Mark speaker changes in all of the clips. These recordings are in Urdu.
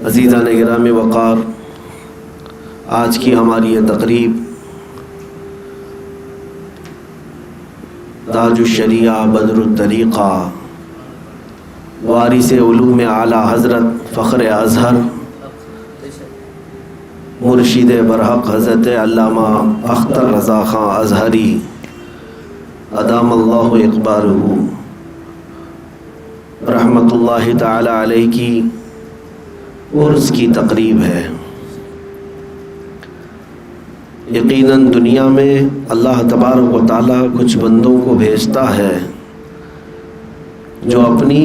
Speaker 1: عزیزان گرام وقار، آج کی ہماری یہ تقریب تاج الشریعہ بدر الطریقہ وارث علوم اعلیٰ حضرت فخر اظہر مرشد برحق حضرت علامہ اختر رضا خان اظہری ادام اللہ اقبارہ رحمۃ اللہ تعالی علیہ کی عرس کی تقریب ہے۔ یقیناً دنیا میں اللہ تبارک و تعالیٰ کچھ بندوں کو بھیجتا ہے جو اپنی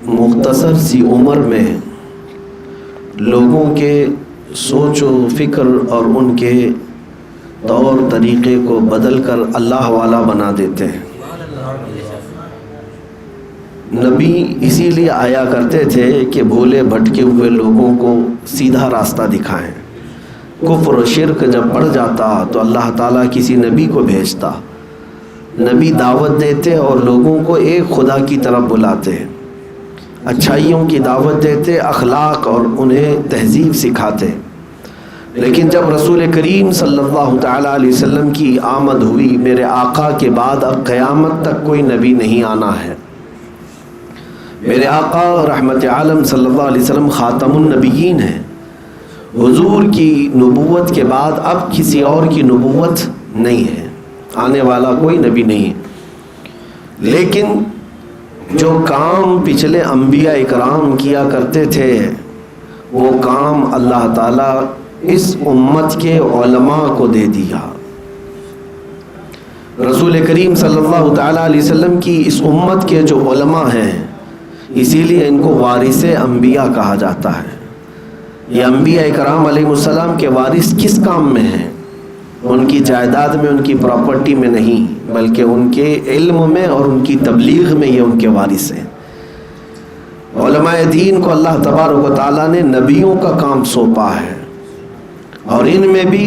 Speaker 1: مختصر سی عمر میں لوگوں کے سوچ و فکر اور ان کے طور طریقے کو بدل کر اللہ والا بنا دیتے ہیں۔ نبی اسی لیے آیا کرتے تھے کہ بھولے بھٹکے ہوئے لوگوں کو سیدھا راستہ دکھائیں۔ کفر و شرک جب بڑھ جاتا تو اللہ تعالیٰ کسی نبی کو بھیجتا، نبی دعوت دیتے اور لوگوں کو ایک خدا کی طرف بلاتے، اچھائیوں کی دعوت دیتے، اخلاق اور انہیں تہذیب سکھاتے۔ لیکن جب رسول کریم صلی اللہ تعالیٰ علیہ وسلم کی آمد ہوئی، میرے آقا کے بعد اب قیامت تک کوئی نبی نہیں آنا ہے، میرے آقا رحمت عالم صلی اللہ علیہ وسلم خاتم النبیین ہیں، حضور کی نبوت کے بعد اب کسی اور کی نبوت نہیں ہے، آنے والا کوئی نبی نہیں ہے۔ لیکن جو کام پچھلے انبیاء اکرام کیا کرتے تھے وہ کام اللہ تعالیٰ اس امت کے علماء کو دے دیا۔ رسول کریم صلی اللہ تعالیٰ علیہ وسلم کی اس امت کے جو علماء ہیں، اسی لیے ان کو وارث انبیاء کہا جاتا ہے۔ یہ انبیاء اکرام علیہ السلام کے وارث کس کام میں ہیں؟ ان کی جائیداد میں، ان کی پراپرٹی میں نہیں، بلکہ ان کے علم میں اور ان کی تبلیغ میں یہ ان کے وارث ہیں۔ علماء دین کو اللہ تبارک و تعالیٰ نے نبیوں کا کام سونپا ہے، اور ان میں بھی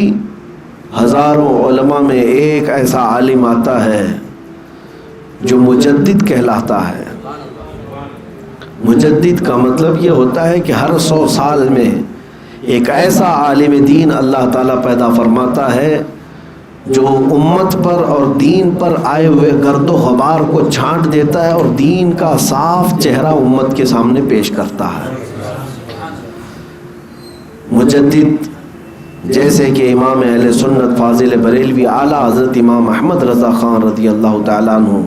Speaker 1: ہزاروں علماء میں ایک ایسا عالم آتا ہے جو مجدد کہلاتا ہے۔ مجدد کا مطلب یہ ہوتا ہے کہ ہر 100 سال میں ایک ایسا عالم دین اللہ تعالیٰ پیدا فرماتا ہے جو امت پر اور دین پر آئے ہوئے گرد و غبار کو چھانٹ دیتا ہے اور دین کا صاف چہرہ امت کے سامنے پیش کرتا ہے۔ مجدد جیسے کہ امام اہل سنت فاضل بریلوی اعلیٰ حضرت امام احمد رضا خان رضی اللہ تعالیٰ عنہ،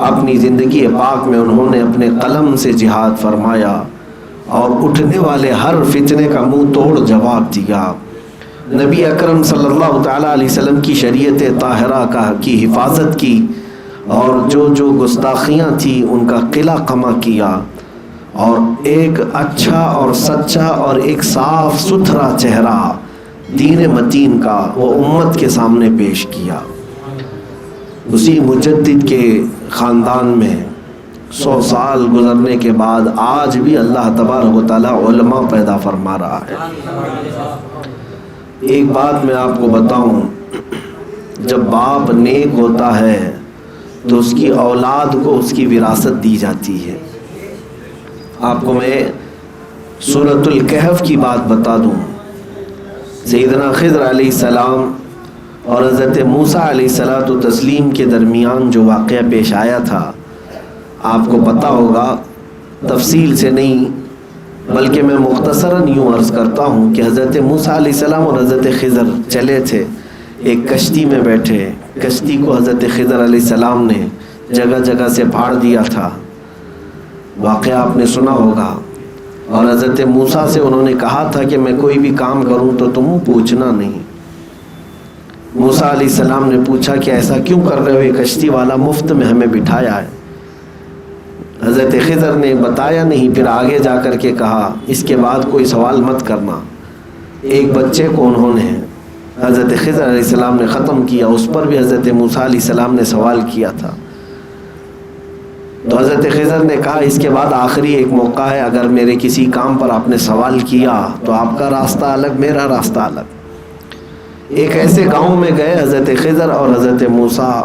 Speaker 1: اپنی زندگی پاک میں انہوں نے اپنے قلم سے جہاد فرمایا اور اٹھنے والے ہر فتنے کا منہ توڑ جواب دیا۔ نبی اکرم صلی اللہ تعالیٰ علیہ وسلم کی شریعت طاہرہ کی حفاظت کی، اور جو گستاخیاں تھیں ان کا قلع قمع کیا، اور ایک اچھا اور سچا اور ایک صاف ستھرا چہرہ دین متین کا وہ امت کے سامنے پیش کیا۔ اسی مجدد کے خاندان میں 100 سال گزرنے کے بعد آج بھی اللہ تبارک و تعالیٰ علماء پیدا فرما رہا ہے۔ ایک بات میں آپ کو بتاؤں، جب باپ نیک ہوتا ہے تو اس کی اولاد کو اس کی وراثت دی جاتی ہے۔ آپ کو میں سورۃ الکہف کی بات بتا دوں۔ سیدنا خضر علیہ السلام اور حضرت موسیٰ علیہ الصلوۃ والتسلیم کے درمیان جو واقعہ پیش آیا تھا، آپ کو پتہ ہوگا، تفصیل سے نہیں بلکہ میں مختصراً یوں عرض کرتا ہوں کہ حضرت موسیٰ علیہ السلام اور حضرت خضر چلے تھے، ایک کشتی میں بیٹھے، کشتی کو حضرت خضر علیہ السلام نے جگہ جگہ سے پھاڑ دیا تھا، واقعہ آپ نے سنا ہوگا، اور حضرت موسیٰ سے انہوں نے کہا تھا کہ میں کوئی بھی کام کروں تو تم پوچھنا نہیں۔ موسیٰ علیہ السلام نے پوچھا کہ ایسا کیوں کر رہے ہو، یہ کشتی والا مفت میں ہمیں بٹھایا ہے۔ حضرت خضر نے بتایا نہیں، پھر آگے جا کر کے کہا اس کے بعد کوئی سوال مت کرنا۔ ایک بچے کو انہوں نے حضرت خضر علیہ السلام نے ختم کیا، اس پر بھی حضرت موسیٰ علیہ السلام نے سوال کیا تھا۔ تو حضرت خضر نے کہا اس کے بعد آخری ایک موقع ہے، اگر میرے کسی کام پر آپ نے سوال کیا تو آپ کا راستہ الگ، میرا راستہ الگ۔ ایک ایسے گاؤں میں گئے حضرت خضر اور حضرت موسیٰ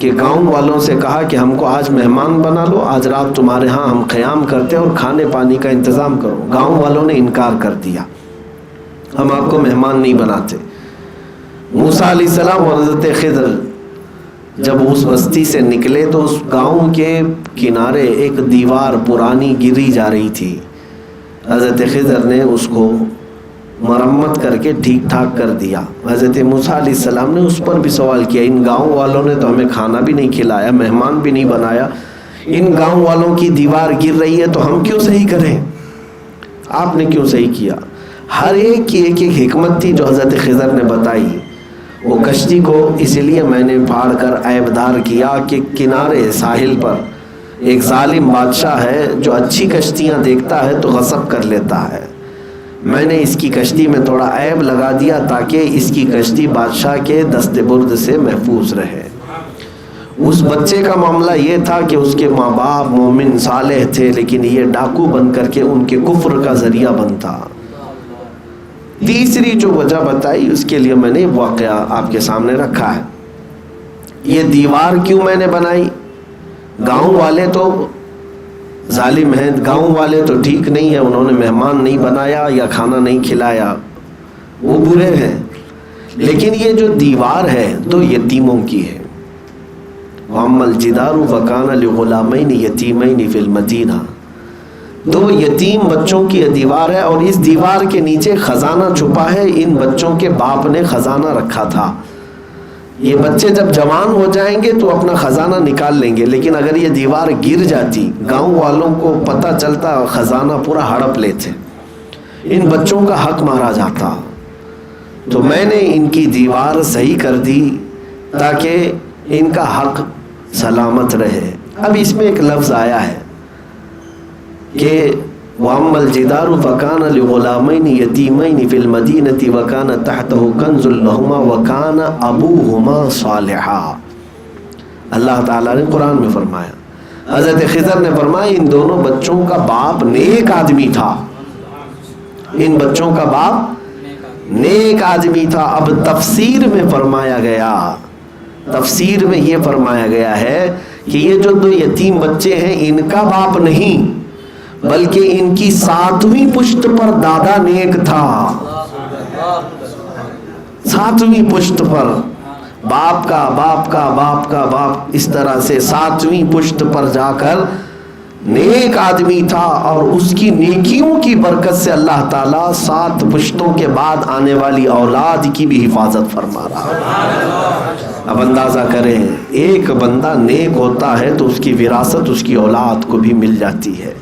Speaker 1: کہ گاؤں والوں سے کہا کہ ہم کو آج مہمان بنا لو، آج رات تمہارے ہاں ہم قیام کرتے اور کھانے پانی کا انتظام کرو۔ گاؤں والوں نے انکار کر دیا، ہم آپ کو مہمان نہیں بناتے۔ موسیٰ علیہ السلام اور حضرت خضر جب اس بستی سے نکلے تو اس گاؤں کے کنارے ایک دیوار پرانی گری جا رہی تھی۔ حضرت خضر نے اس کو مرمت کر کے ٹھیک ٹھاک کر دیا۔ حضرت موسیٰ علیہ السلام نے اس پر بھی سوال کیا، ان گاؤں والوں نے تو ہمیں کھانا بھی نہیں کھلایا، مہمان بھی نہیں بنایا، ان گاؤں والوں کی دیوار گر رہی ہے تو ہم کیوں صحیح کریں، آپ نے کیوں صحیح کیا؟ ہر ایک کی ایک ایک حکمت تھی جو حضرت خضر نے بتائی۔ وہ کشتی کو اس لیے میں نے پھاڑ کر عیبدار کیا کہ کنارے ساحل پر ایک ظالم بادشاہ ہے جو اچھی کشتیاں دیکھتا ہے تو غصب کر لیتا ہے۔ میں نے اس کی کشتی میں تھوڑا عیب لگا دیا تاکہ اس کی کشتی بادشاہ کے دست برد سے محفوظ رہے۔ اس بچے کا معاملہ یہ تھا کہ اس کے ماں باپ مومن صالح تھے، لیکن یہ ڈاکو بن کر کے ان کے کفر کا ذریعہ بنتا۔ تیسری جو وجہ بتائی اس کے لیے میں نے واقعہ آپ کے سامنے رکھا ہے۔ یہ دیوار کیوں میں نے بنائی؟ گاؤں والے تو ظالم ہیں، گاؤں والے تو ٹھیک نہیں ہیں، انہوں نے مہمان نہیں بنایا یا کھانا نہیں کھلایا، وہ برے ہیں۔ لیکن یہ جو دیوار ہے تو یتیموں کی ہے۔ وَأَمَّا الْجِدَارُ فَكَانَ لِغُلَامَيْنِ يَتِيمَيْنِ فِي الْمَدِينَةِ، دو یتیم بچوں کی یہ دیوار ہے اور اس دیوار کے نیچے خزانہ چھپا ہے، ان بچوں کے باپ نے خزانہ رکھا تھا۔ یہ بچے جب جوان ہو جائیں گے تو اپنا خزانہ نکال لیں گے، لیکن اگر یہ دیوار گر جاتی، گاؤں والوں کو پتہ چلتا، خزانہ پورا ہڑپ لیتے، ان بچوں کا حق مارا جاتا۔ تو میں نے ان کی دیوار صحیح کر دی تاکہ ان کا حق سلامت رہے۔ اب اس میں ایک لفظ آیا ہے کہ وَأَمَّا الْجِدَارُ فَكَانَ لِغُلَامَيْنِ يَتِيمَيْنِ فِي الْمَدِينَةِ وَكَانَ تَحْتَهُ كَنْزٌ لَهُمَا وَكَانَ أَبُوهُمَا صَالِحًا۔ اللہ تعالیٰ نے قرآن میں فرمایا، حضرت خضر نے فرمایا ان دونوں بچوں کا باپ نیک آدمی تھا، ان بچوں کا باپ نیک آدمی تھا۔ اب تفسیر میں فرمایا گیا، تفسیر میں یہ فرمایا گیا ہے کہ یہ جو دو یتیم بچے ہیں ان کا باپ نہیں، بلکہ ان کی ساتویں پشت پر دادا نیک تھا۔ ساتویں پشت پر باپ کا باپ کا باپ کا باپ، اس طرح سے ساتویں پشت پر جا کر نیک آدمی تھا، اور اس کی نیکیوں کی برکت سے اللہ تعالیٰ 7 پشتوں کے بعد آنے والی اولاد کی بھی حفاظت فرما رہا۔ اب اندازہ کریں، ایک بندہ نیک ہوتا ہے تو اس کی وراثت اس کی اولاد کو بھی مل جاتی ہے۔